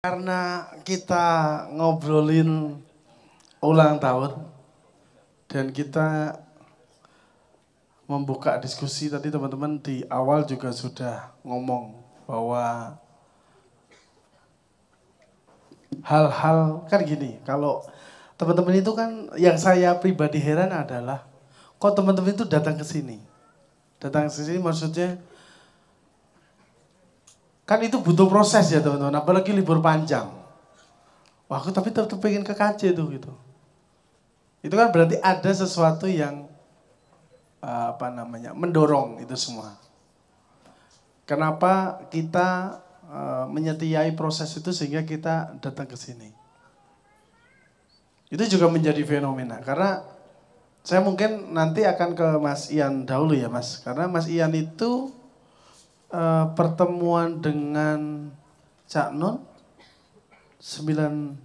Karena kita ngobrolin ulang tahun dan kita membuka diskusi tadi teman-teman di awal juga sudah ngomong bahwa hal-hal kan gini, kalau teman-teman itu kan yang saya pribadi heran adalah kok teman-teman itu datang ke sini. Datang ke sini maksudnya kan itu butuh proses ya teman-teman, apalagi libur panjang. Wah, aku tapi tetap pengen ke KJ tuh gitu. Itu kan berarti ada sesuatu yang mendorong itu semua. Kenapa kita menyetiai proses itu sehingga kita datang ke sini. Itu juga menjadi fenomena karena saya mungkin nanti akan ke Mas Ian dahulu ya Mas. Karena Mas Ian itu pertemuan dengan Cak Nun 98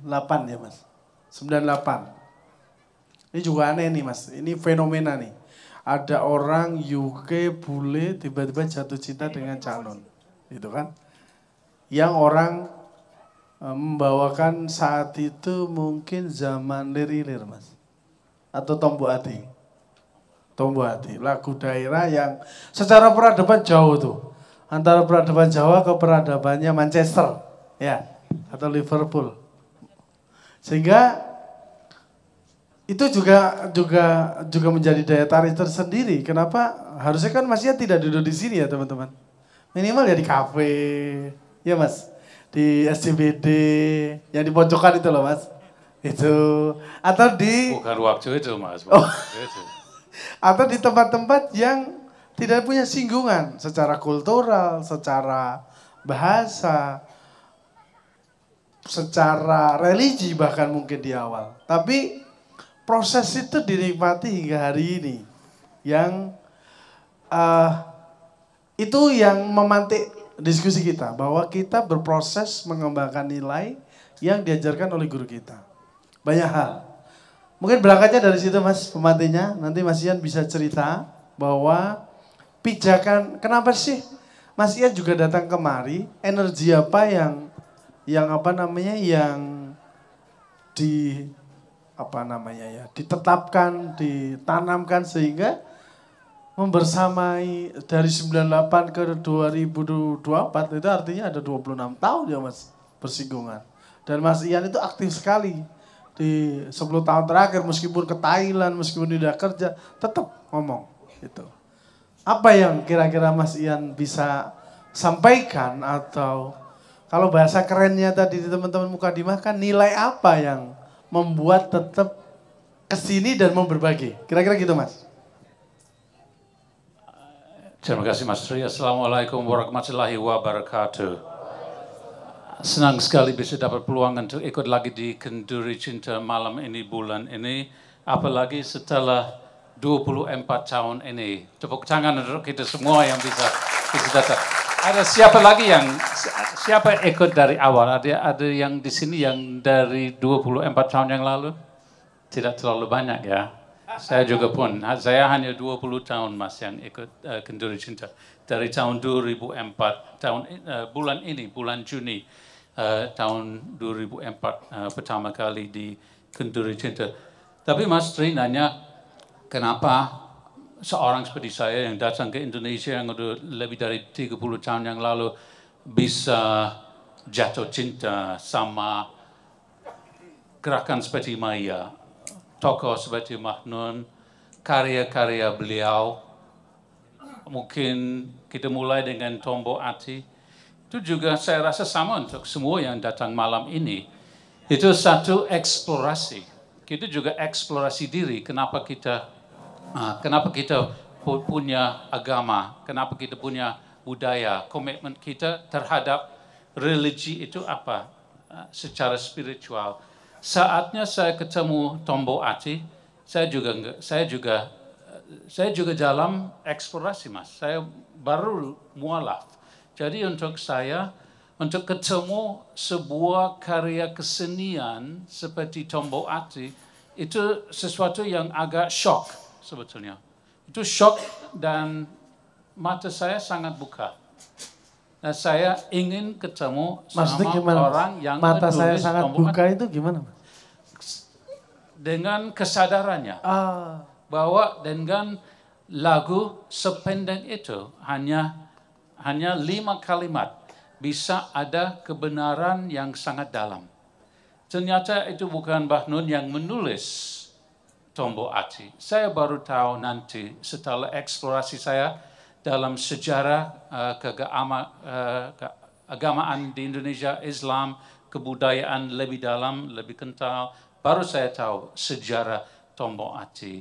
ya Mas. 98. Ini juga aneh nih Mas. Ini fenomena nih. Ada orang UK bule tiba-tiba jatuh cinta dengan Cak Nun. Gitu kan. Yang orang membawakan saat itu mungkin zaman Lir-Ilir Mas. Atau Tombo Ati. Tombo Ati. Lagu daerah yang secara peradaban jauh tuh. Antara peradaban Jawa ke peradabannya Manchester, ya, atau Liverpool. Sehingga itu juga menjadi daya tarik tersendiri. Kenapa? Harusnya kan Mas Ian tidak duduk di sini ya teman-teman. Minimal ya di kafe, ya Mas, di SCBD, yang di pojokan itu loh Mas. Itu atau di bukan waktu itu Mas. Atau di tempat-tempat yang tidak punya singgungan secara kultural, secara bahasa, secara religi bahkan mungkin di awal. Tapi proses itu dinikmati hingga hari ini. Yang itu yang memantik diskusi kita. Bahwa kita berproses mengembangkan nilai yang diajarkan oleh guru kita. Banyak hal. Mungkin berangkatnya dari situ Mas pemantinya. Nanti Mas Ian bisa cerita bahwa pijakan, kenapa sih Mas Ian juga datang kemari, energi apa yang ditetapkan, ditanamkan sehingga membersamai dari 98 ke 2024 itu artinya ada 26 tahun ya Mas bersinggungan. Dan Mas Ian itu aktif sekali di 10 tahun terakhir meskipun ke Thailand, meskipun tidak kerja, tetap ngomong gitu. Apa yang kira-kira Mas Ian bisa sampaikan atau kalau bahasa kerennya tadi di teman-teman Mukadimah kan nilai apa yang membuat tetap kesini dan mau berbagi? Kira-kira gitu Mas. Terima kasih Mas Tri. Assalamualaikum warahmatullahi wabarakatuh. Senang sekali bisa dapat peluang untuk ikut lagi di Kenduri Cinta malam ini, bulan ini. Apalagi setelah 24 tahun ini. Tepuk tangan untuk kita semua yang bisa datang. Ada siapa lagi siapa ikut dari awal? Ada yang di sini yang dari 24 tahun yang lalu? Tidak terlalu banyak ya. Saya juga pun. Saya hanya 20 tahun Mas yang ikut Kenduri Cinta. Dari tahun 2004, bulan Juni tahun 2004 pertama kali di Kenduri Cinta. Tapi Mas Tri nanya, kenapa seorang seperti saya yang datang ke Indonesia yang udah lebih dari 30 tahun yang lalu bisa jatuh cinta sama gerakan seperti Maya, tokoh seperti Mahnun, karya-karya beliau. Mungkin kita mulai dengan Tombo Ati. Itu juga saya rasa sama untuk semua yang datang malam ini. Itu satu eksplorasi. Kita juga eksplorasi diri. Kenapa kita punya agama, kenapa kita punya budaya, komitmen kita terhadap religi itu apa secara spiritual. Saatnya saya ketemu Tombo Ati, saya juga dalam eksplorasi Mas. Saya baru mualaf. Jadi untuk saya, untuk ketemu sebuah karya kesenian seperti Tombo Ati, itu sesuatu yang agak shock sebetulnya. Itu shock dan mata saya sangat buka. Nah, saya ingin ketemu Maksudnya sama gimana? orang yang Mata saya menulis sangat Tombok buka Hati. itu gimana? Dengan kesadarannya bahwa dengan lagu sependek itu hanya 5 kalimat bisa ada kebenaran yang sangat dalam. Ternyata itu bukan Mbah Nun yang menulis Tombok Hati. Saya baru tahu nanti setelah eksplorasi saya dalam sejarah keagamaan di Indonesia, Islam, kebudayaan lebih dalam, lebih kental, baru saya tahu sejarah Tombok Hati.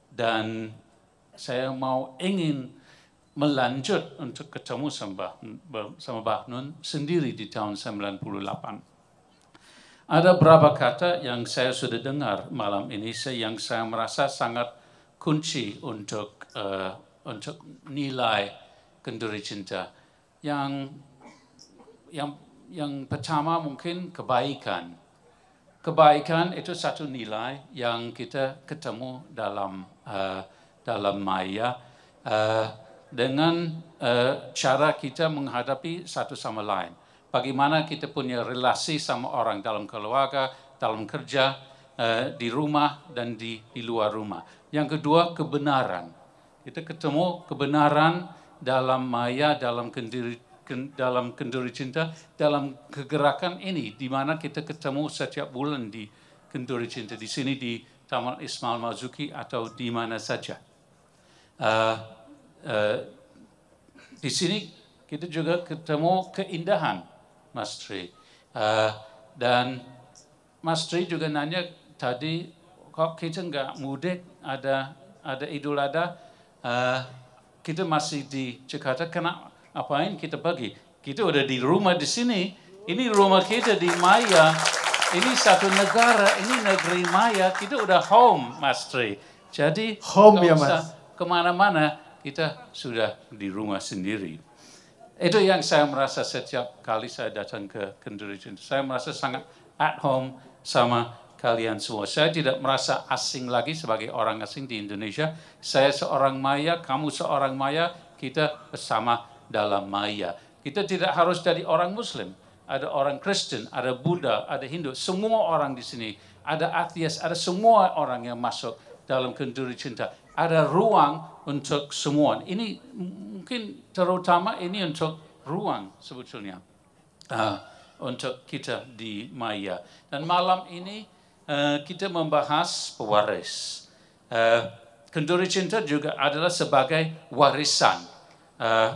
Dan saya ingin melanjut untuk ketemu sama Mbah Nun sendiri di tahun 98. Ada beberapa kata yang saya sudah dengar malam ini yang saya merasa sangat kunci untuk nilai Kenduri Cinta. Yang pertama mungkin kebaikan. Kebaikan itu satu nilai yang kita ketemu dalam maya dengan cara kita menghadapi satu sama lain. Bagaimana kita punya relasi sama orang dalam keluarga, dalam kerja, di rumah dan di luar rumah. Yang kedua, kebenaran. Kita ketemu kebenaran dalam maya, dalam Kenduri Cinta, dalam kegerakan ini, di mana kita ketemu setiap bulan di Kenduri Cinta, di sini di Taman Ismail Marzuki atau di mana saja. Di sini kita juga ketemu keindahan, Mas Tri. Dan Mas Tri juga nanya tadi, kok kita nggak mudik, ada Idul Adha, kita masih di Jakarta, kenapa apain kita pergi? Kita udah di rumah di sini, ini rumah kita di Maya, ini satu negara, ini negeri Maya, kita udah home, Mas Tri. Jadi home ya Mas. Kemana-mana kita sudah di rumah sendiri. Itu yang saya merasa setiap kali saya datang ke Kenduri Cinta. Saya merasa sangat at home sama kalian semua. Saya tidak merasa asing lagi sebagai orang asing di Indonesia. Saya seorang Maya, kamu seorang Maya, kita bersama dalam Maya. Kita tidak harus jadi orang Muslim. Ada orang Kristen, ada Buddha, ada Hindu. Semua orang di sini. Ada ateis, ada semua orang yang masuk dalam Kenduri Cinta. Ada ruang untuk semua. Ini mungkin terutama ini untuk ruang sebetulnya. Untuk kita di Maya. Dan malam ini kita membahas pewaris. Kenduri Cinta juga adalah sebagai warisan.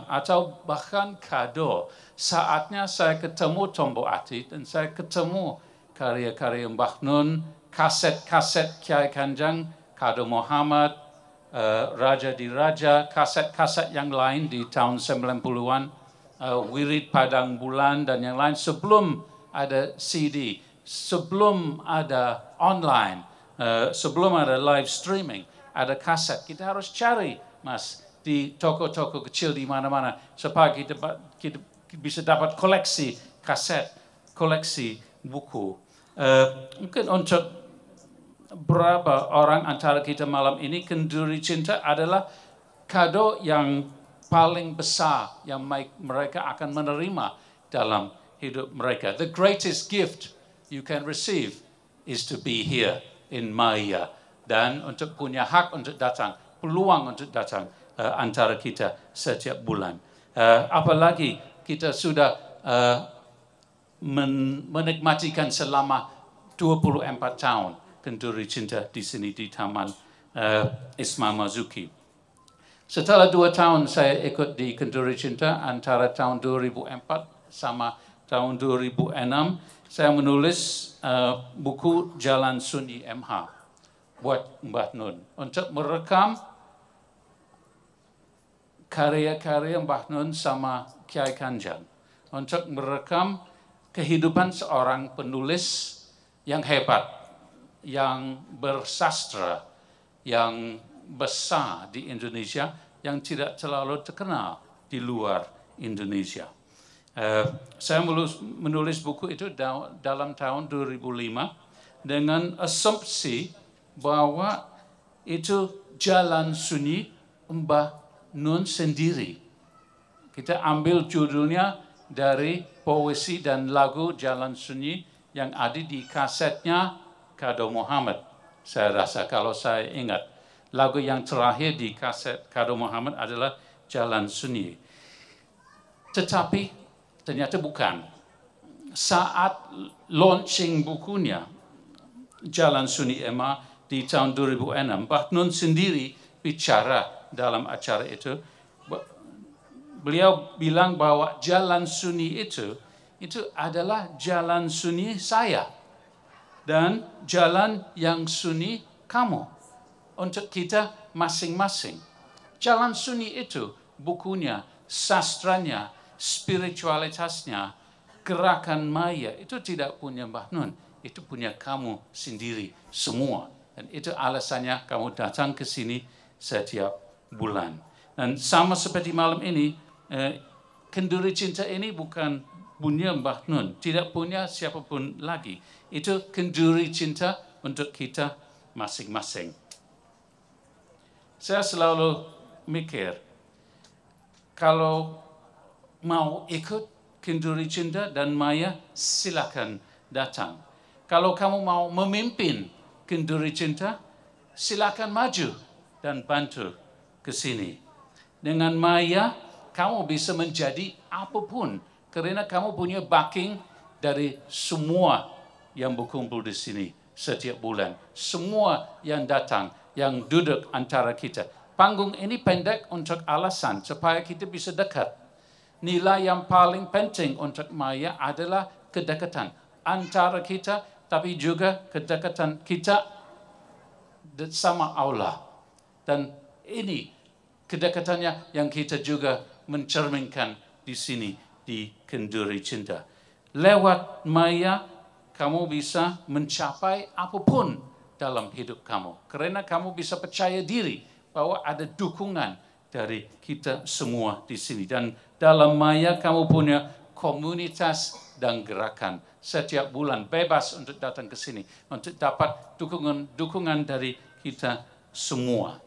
Atau bahkan kado. Saatnya saya ketemu Tombok Hati dan saya ketemu karya-karya Mbah Nun, kaset-kaset Kiai Kanjeng, Kado Muhammad, Raja di Raja, kaset-kaset yang lain di tahun 90-an, Wirid Padang Bulan dan yang lain sebelum ada CD, sebelum ada online, sebelum ada live streaming, ada kaset. Kita harus cari, Mas, di toko-toko kecil di mana-mana supaya kita bisa dapat koleksi kaset, koleksi buku. Mungkin untuk berapa orang antara kita malam ini, Kenduri Cinta adalah kado yang paling besar yang mereka akan menerima dalam hidup mereka. The greatest gift you can receive is to be here in Maya. Dan untuk punya hak untuk datang, peluang untuk datang antara kita setiap bulan. Apalagi kita sudah menikmatikan selama 24 tahun Kenduri Cinta di sini di Taman Ismail Marzuki. Setelah 2 tahun saya ikut di Kenduri Cinta antara tahun 2004 sama tahun 2006, saya menulis buku Jalan Sunyi MH buat Mbah Nun untuk merekam karya-karya Mbah Nun sama Kiai Kanjeng, untuk merekam kehidupan seorang penulis yang hebat, yang bersastra, yang besar di Indonesia, yang tidak terlalu terkenal di luar Indonesia. Saya menulis buku itu dalam tahun 2005 dengan asumsi bahwa itu jalan sunyi Mbah Nun sendiri. Kita ambil judulnya dari puisi dan lagu Jalan Sunyi yang ada di kasetnya Kado Muhammad. Saya rasa kalau saya ingat, lagu yang terakhir di kaset Kado Muhammad adalah Jalan Sunyi. Tetapi ternyata bukan. Saat launching bukunya Jalan Sunyi Emma di tahun 2006, Mbah Nun sendiri bicara dalam acara itu. Beliau bilang bahwa jalan sunyi itu adalah jalan sunyi saya dan jalan yang sunyi kamu untuk kita masing-masing. Jalan sunyi itu bukunya, sastranya, spiritualitasnya, gerakan maya itu tidak punya Mbah Nun, itu punya kamu sendiri semua. Dan itu alasannya kamu datang ke sini setiap bulan. Dan sama seperti malam ini, Kenduri Cinta ini bukan punya Mbah Nun, tidak punya siapapun lagi. Itu kenduri cinta untuk kita masing-masing. Saya selalu mikir, kalau mau ikut kenduri cinta dan maya, silakan datang. Kalau kamu mau memimpin kenduri cinta, silakan maju dan bantu ke sini. Dengan maya, kamu bisa menjadi apapun karena kamu punya backing dari semua yang berkumpul di sini setiap bulan. Semua yang datang, yang duduk antara kita. Panggung ini pendek untuk alasan supaya kita bisa dekat. Nilai yang paling penting untuk maya adalah kedekatan antara kita, tapi juga kedekatan kita sama Allah. Dan ini kedekatannya yang kita juga mencerminkan di sini di Kenduri Cinta. Lewat maya, kamu bisa mencapai apapun dalam hidup kamu. Karena kamu bisa percaya diri bahwa ada dukungan dari kita semua di sini. Dan dalam maya kamu punya komunitas dan gerakan. Setiap bulan bebas untuk datang ke sini. Untuk dapat dukungan dari kita semua.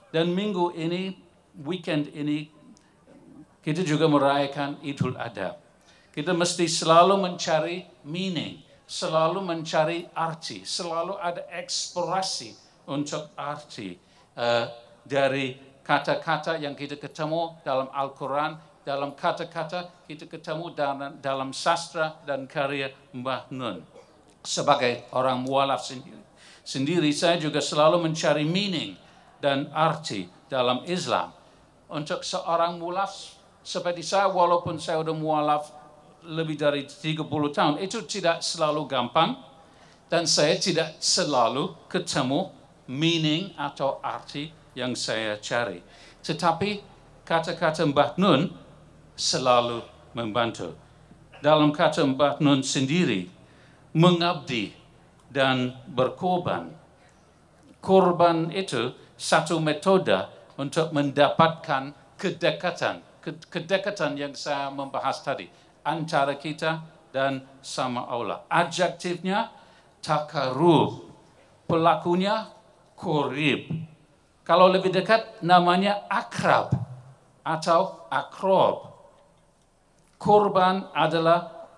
Dan minggu ini, weekend ini, kita juga merayakan Idul Adha. Kita mesti selalu mencari meaning, selalu mencari arti, selalu ada eksplorasi untuk arti dari kata-kata yang kita ketemu dalam Al-Quran, dalam kata-kata kita ketemu dalam sastra dan karya Mbah Nun. Sebagai orang mualaf sendiri, saya juga selalu mencari meaning dan arti dalam Islam. Untuk seorang mualaf seperti saya, walaupun saya sudah mualaf lebih dari 30 tahun, itu tidak selalu gampang. Dan saya tidak selalu ketemu meaning atau arti yang saya cari. Tetapi kata-kata Mbah Nun selalu membantu. Dalam kata Mbah Nun sendiri, mengabdi dan berkorban. Korban itu satu metode untuk mendapatkan kedekatan yang saya membahas tadi antara kita dan sama Allah. Adjektifnya takarub, pelakunya korib. Kalau lebih dekat namanya akrab atau akrob. Korban adalah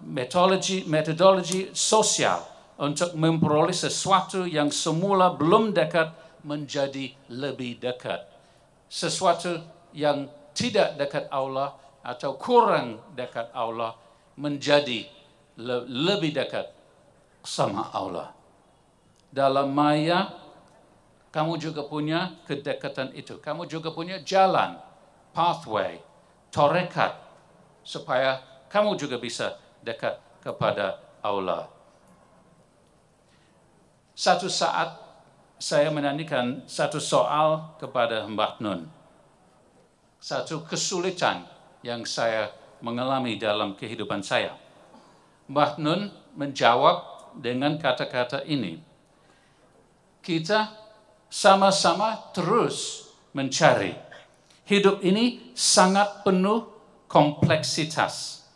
metodologi sosial untuk memperoleh sesuatu yang semula belum dekat menjadi lebih dekat. Sesuatu yang tidak dekat Allah atau kurang dekat Allah menjadi lebih dekat sama Allah. Dalam maya, kamu juga punya kedekatan itu. Kamu juga punya jalan, pathway, torekat, supaya kamu juga bisa dekat kepada Allah. Satu saat saya menanyakan satu soal kepada Mbah Nun. Satu kesulitan yang saya mengalami dalam kehidupan saya. Mbah Nun menjawab dengan kata-kata ini. Kita sama-sama terus mencari. Hidup ini sangat penuh kompleksitas.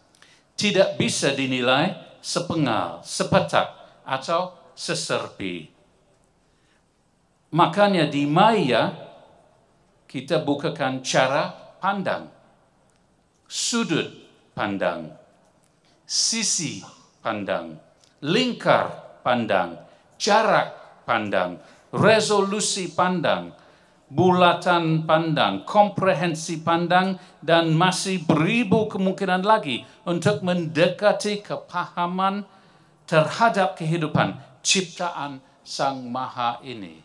Tidak bisa dinilai sepenggal, sepetak, atau seserpi. Makanya di maya kita bukakan cara pandang. sudut pandang, sisi pandang, lingkar pandang, jarak pandang, resolusi pandang, bulatan pandang, komprehensi pandang, dan masih beribu kemungkinan lagi untuk mendekati kepahaman terhadap kehidupan ciptaan Sang Maha ini.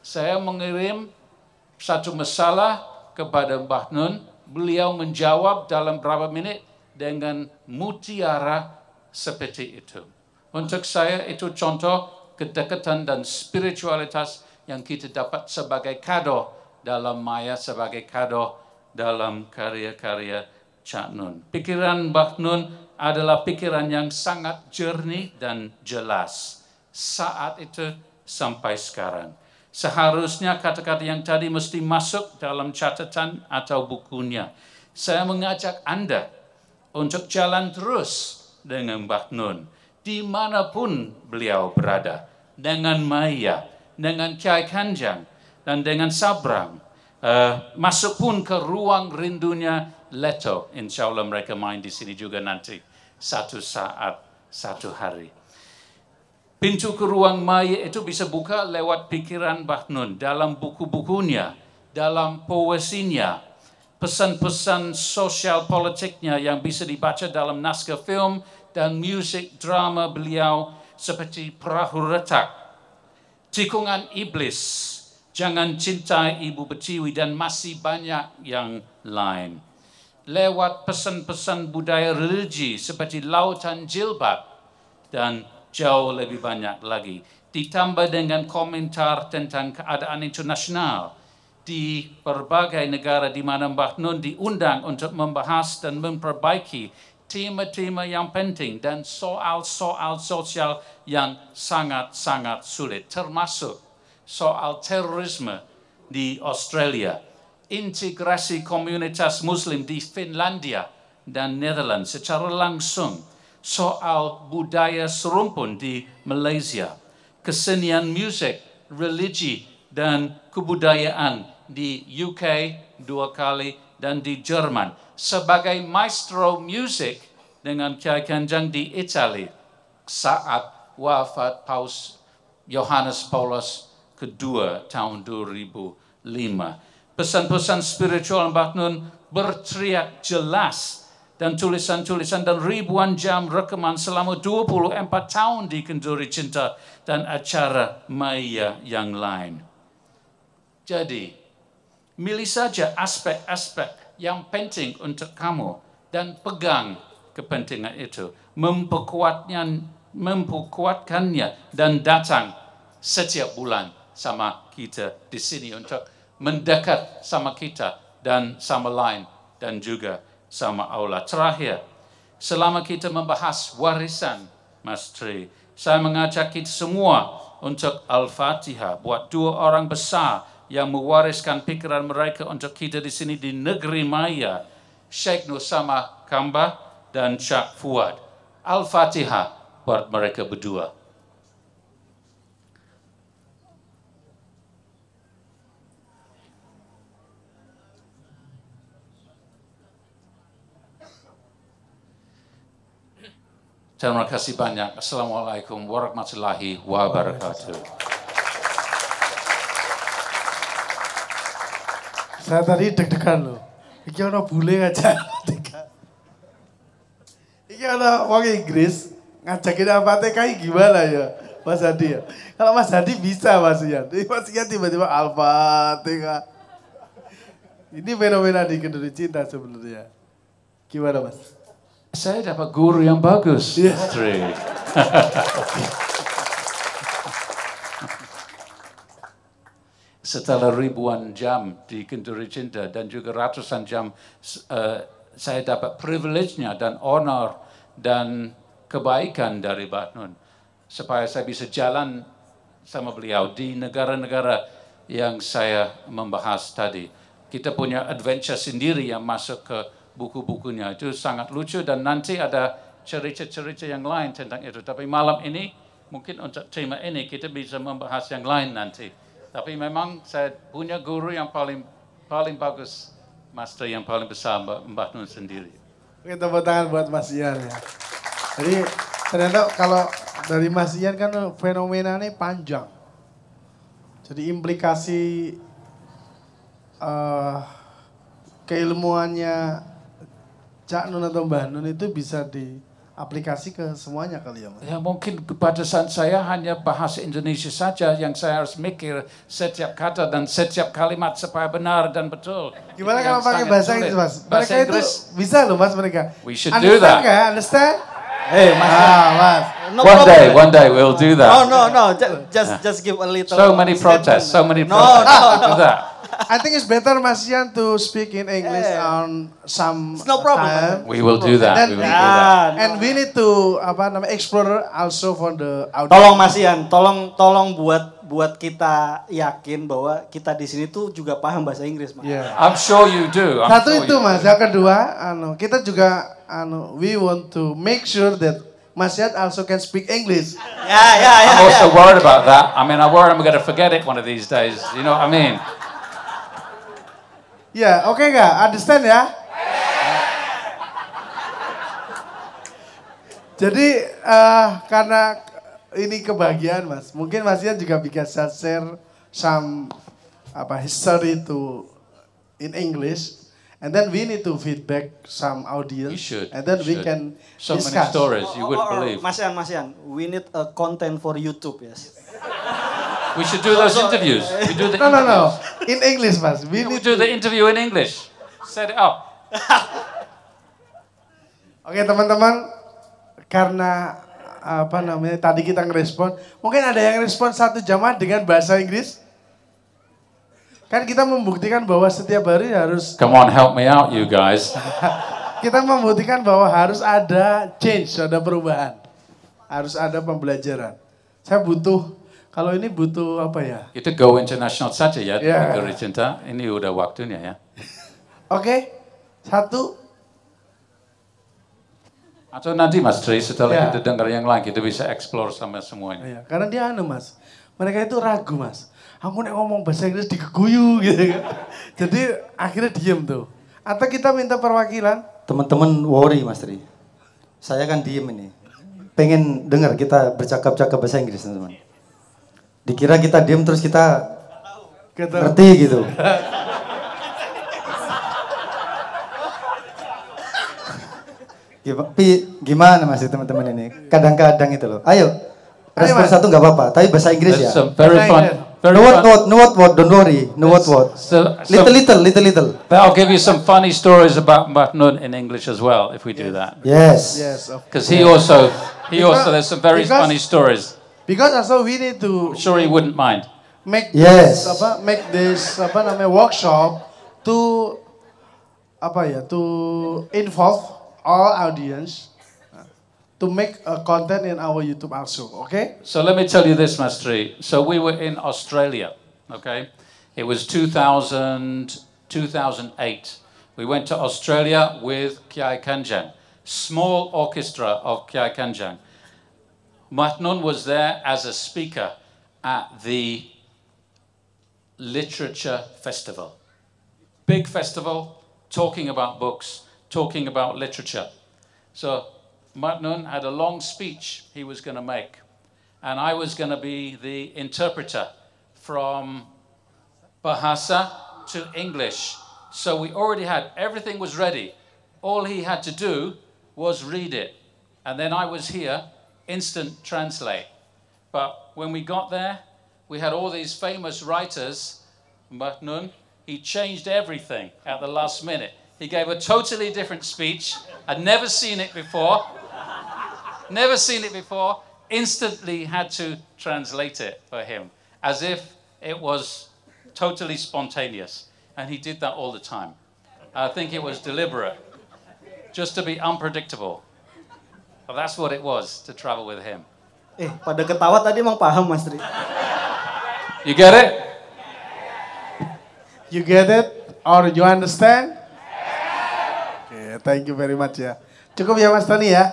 Saya mengirim satu masalah kepada Mbah Nun, beliau menjawab dalam berapa menit dengan mutiara seperti itu. Untuk saya itu contoh kedekatan dan spiritualitas yang kita dapat sebagai kado dalam maya, sebagai kado dalam karya-karya Cak Nun. Pikiran Mbah Nun adalah pikiran yang sangat jernih dan jelas saat itu sampai sekarang. Seharusnya kata-kata yang tadi mesti masuk dalam catatan atau bukunya. Saya mengajak Anda untuk jalan terus dengan Mbah Nun, dimanapun beliau berada, dengan Maya, dengan Kiai Kanjang, dan dengan Sabrang. Masuk pun ke ruang rindunya Leto. Insya Allah mereka main di sini juga nanti. Satu saat, satu hari. Pintu ke ruang Maya itu bisa buka lewat pikiran Mbah Nun, dalam buku-bukunya, dalam poesinya, pesan-pesan sosial politiknya yang bisa dibaca dalam naskah film dan musik drama beliau seperti Perahu Retak, Tikungan Iblis, Jangan Cintai Ibu Betiwi, dan masih banyak yang lain. Lewat pesan-pesan budaya religi seperti Lautan Jilbab dan jauh lebih banyak lagi. Ditambah dengan komentar tentang keadaan internasional di berbagai negara di mana Mbah Nun diundang untuk membahas dan memperbaiki tema-tema yang penting dan soal-soal sosial yang sangat-sangat sulit, termasuk soal terorisme di Australia, integrasi komunitas Muslim di Finlandia dan Netherlands secara langsung, soal budaya serumpun di Malaysia, kesenian musik, religi, dan kebudayaan di UK 2 kali dan di Jerman, sebagai maestro musik dengan Kiai Kanjang di Italia saat wafat Paus Yohanes Paulus II tahun 2005. Pesan-pesan spiritual Mbah Nun berteriak jelas, dan tulisan-tulisan dan ribuan jam rekaman selama 24 tahun di Kenduri Cinta dan acara Maya yang lain. Jadi, milih saja aspek-aspek yang penting untuk kamu dan pegang kepentingan itu, memperkuatkannya dan datang setiap bulan sama kita di sini untuk mendekat sama kita dan sama lain dan juga sama Allah. Terakhir, selama kita membahas warisan Mas Tri, saya mengajak kita semua untuk Al-Fatihah buat 2 orang besar yang mewariskan pikiran mereka untuk kita di sini di negeri Maya, Syekh Nusama Kambah dan Cak Fuad. Al-Fatihah buat mereka berdua. Terima kasih banyak. Assalamualaikum warahmatullahi wabarakatuh. Saya tadi deg-degan loh. Iki ana bule ngajak. Iki ana wong Inggris ngajakin Al-Fatihah gimana ya Mas Hadi ya? Kalau Mas Hadi bisa Mas Ian. Mas Ian tiba-tiba Al-Fatihah. Ini fenomena di Kenduri Cinta sebenarnya. Gimana Mas? Saya dapat guru yang bagus. Yes. Setelah ribuan jam di Kenduri Cinta dan juga ratusan jam, saya dapat privilege-nya dan honor dan kebaikan dari Mbah Nun, supaya saya bisa jalan sama beliau di negara-negara yang saya membahas tadi. Kita punya adventure sendiri yang masuk ke buku-bukunya, itu sangat lucu, dan nanti ada cerita-cerita yang lain tentang itu. Tapi malam ini mungkin untuk tema ini kita bisa membahas yang lain nanti. Tapi memang saya punya guru yang paling bagus Master yang paling besar Mbah Nun sendiri. Oke, tepuk tangan buat Mas Ian ya. Jadi ternyata kalau dari Mas Ian kan fenomenanya panjang. Jadi implikasi keilmuannya Cak Nun atau Mbah Nun itu bisa diaplikasi ke semuanya kali ya Mas? Ya mungkin kepada saya hanya bahasa Indonesia saja yang saya harus mikir setiap kata dan setiap kalimat supaya benar dan betul. Gimana Yang kalau pakai sangat bahasa sulit. Inggris Mas? Bahasa Mereka Inggris, itu bisa loh Mas mereka. We should do Understand that. nggak? Understand? Mas. Mas. No one problem. day we'll do that. No. Just give a little. So many protests, so many No, protests. Do that. I think it's better Mas Ian to speak in English on some It's no problem. time. We will do that. And We will do that. And we need to explore also for the audience. Tolong Mas Ian, tolong buat kita yakin bahwa kita di sini tuh juga paham bahasa Inggris, Mas. Yeah. I'm sure you do. I'm Satu sure itu you do. Mas, yang kedua, kita juga we want to make sure that Mas Ian also can speak English. I'm also worried about that. I mean, I worry I'm going to forget it one of these days. You know what I mean? Ya, oke nggak? Understand ya? Jadi karena ini kebahagiaan Mas, mungkin Mas Ian juga bisa share some history to in English, and then we need to feedback some audience, We should. and then we should. can So many discuss. stories you wouldn't believe. Mas Ian, we need a content for YouTube, yes. We should do those interviews. We do the No, interviews. in English Mas. We We need do the interview in English. Set it up. Oke teman-teman, karena tadi kita ngerespon, mungkin ada yang respon 1 jamaah dengan bahasa Inggris. Kan kita membuktikan bahwa setiap hari harus, Come on, help me out, you guys. kita membuktikan bahwa harus ada change, ada perubahan. Harus ada pembelajaran. Saya butuh, kalau ini butuh apa ya? Kita go international saja ya, Yeah. Negeri Cinta. Ini udah waktunya ya. Oke, 1. Atau nanti Mas Tri, setelah Ya. kita dengar yang lain, kita bisa explore sama semuanya. Ya, karena dia Mas, mereka itu ragu Mas. Aku nek ngomong bahasa Inggris dikeguyu gitu kan. Jadi akhirnya diem tuh. Atau kita minta perwakilan. Teman-teman worry, Mas Tri. Saya kan diem ini. Pengen dengar kita bercakap-cakap bahasa Inggris, teman-teman. Dikira kita diem terus kita ngerti gitu. Gimana Mas teman-teman ini? Kadang-kadang itu loh. Ayo, respon Mas. 1 nggak apa-apa, tapi bahasa Inggris There's ya. some very Bahasa fun, Inggris. very No fun. what, don't worry. No what. Little. I'll give you some funny stories about Mbah Nun in English as well, if we do that. Yes. Yes, of Because he also, there's some very because- funny stories. Because also we need to I'm sure he wouldn't mind. make Yes. this workshop to to involve all audience to make a content in our YouTube also, okay? So let me tell you this, Mastri. So we were in Australia, okay? It was 2008. We went to Australia with Kiai Kanjang, small orchestra of Kiai Kanjang. Mbah Nun was there as a speaker at the Literature Festival. Big festival, talking about books, talking about literature. So Mbah Nun had a long speech he was going to make, and I was going to be the interpreter from Bahasa to English. So we already had, everything was ready. All he had to do was read it. And then I was here, instant translate. But when we got there, we had all these famous writers. Mbah Nun, he changed everything at the last minute. He gave a totally different speech. I'd never seen it before. Instantly had to translate it for him, as if it was totally spontaneous. And he did that all the time. I think it was deliberate, just to be unpredictable. But that's what it was to travel with him. Pada ketawa tadi emang paham Mas Tri. You get it? You get it or you understand? Okay, thank you very much ya. Cukup ya Mas Tony ya.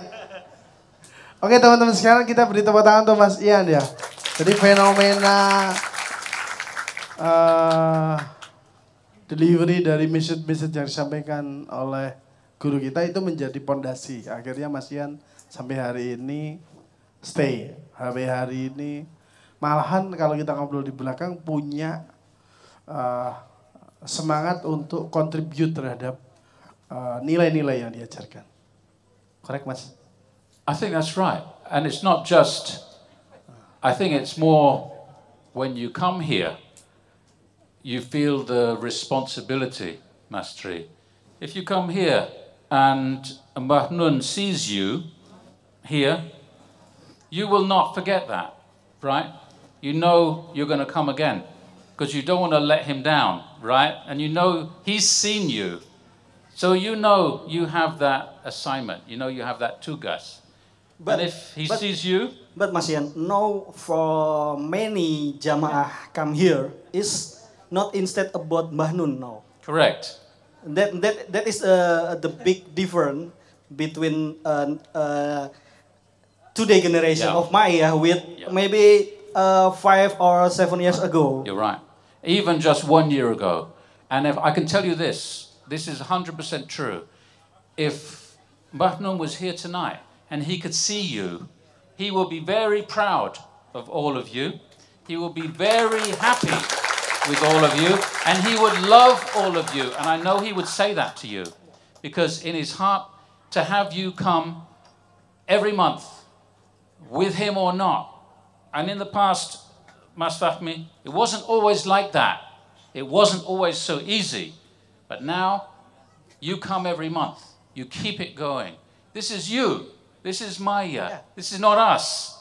Oke teman-teman, sekarang kita beri tepuk tangan untuk Mas Ian ya. Jadi fenomena delivery dari message-message yang disampaikan oleh guru kita itu menjadi pondasi. Akhirnya Mas Ian sampai hari ini stay. Sampai hari ini malahan kalau kita ngobrol di belakang punya semangat untuk contribute terhadap nilai-nilai yang diajarkan. Correct, Mas? I think that's right. And it's not just, I think it's more when you come here, you feel the responsibility, Mastri. If you come here and Mbah Nun sees you here, you will not forget that, right? You know you're going to come again because you don't want to let him down, right? And you know he's seen you. So you know you have that assignment, you know you have that tugas. But and if he sees you... But Mas Ian, no, for many jamaah come here is not instead about Mbah Nun, no. Correct. That is the big difference between today generation of Maya with maybe 5 or 7 years ago. You're right. Even just 1 year ago. And if I can tell you this is 100% true. If Mbah Nun was here tonight and he could see you, he will be very proud of all of you. He will be very happy with all of you, and he would love all of you. And I know he would say that to you, because in his heart, to have you come every month, with him or not. And in the past, Mas Fahmi, it wasn't always like that. It wasn't always so easy. But now, you come every month. You keep it going. This is you. This is Maya. This is not us.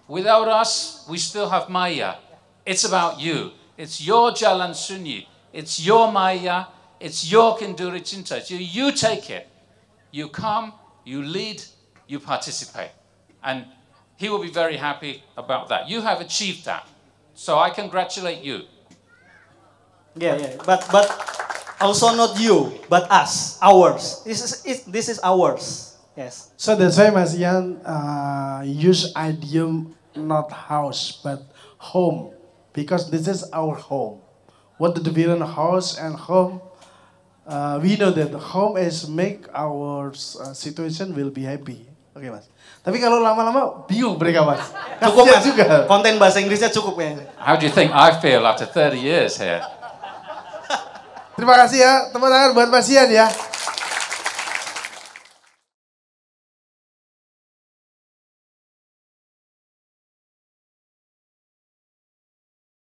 Without us, we still have Maya. It's about you. It's your Jalan Sunyi. It's your Maya. It's your Kenduri Cinta. You take it. You come, you lead, you participate. And he will be very happy about that. You have achieved that. So I congratulate you. Yeah. But also not you, but us, ours. This is ours. Yes. So that's why Mas Ian use idiom not house but home, because this is our home. What the difference house and home? We know that home is make our situation will be happy. Oke, Mas. Tapi kalau lama-lama bingung mereka, Mas. Cukup, Mas. Juga. Konten bahasa Inggrisnya cukup ya. How do you think I feel after 30 years here? Terima kasih ya, tepuk tangan buat Mas Ian ya.